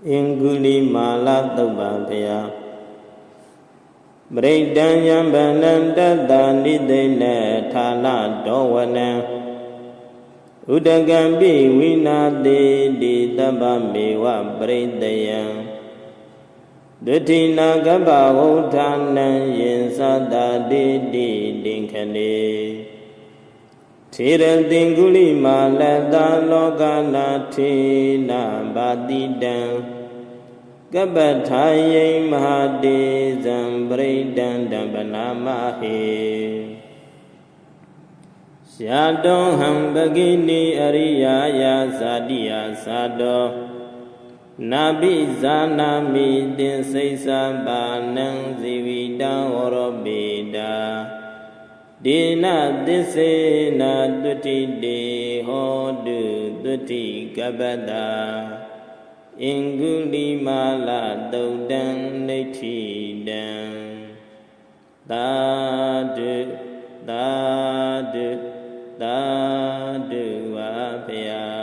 အင်္ဂုလိမာလသုတ်ပံဘုရားပရိဒံယံဗန္နံတတ္တနိသိဏဌာနတောဝနံဥဒကံပိဝိနာတိတိတပ္ပမေဝပရိတယံဒုတိနာကပ္ပဝုဌာနံယင်သတ္တတိတိတင်ခဏေထေရတင်္ဂုလိမာလတလောကနာထေနဘာတိတံကပ္ပထာယိမဟာတေဇံပရိဒံတံပနာမဟေယာတောဟံပဂိနိအရိယာယာဇာတိယသာတောနာဘိဇာနာမိတင်စိစ္ဆာပါဏံဇီဝိတံဝရောပိတာဒေနသစ္စေနတုတိတေဟောတုတုတိကပ္ပတာအင်္ဂုလိမာလသုတ်တံနိဋ္ဌိတံသာဓုသာဓုသာဓုဝါဘုရား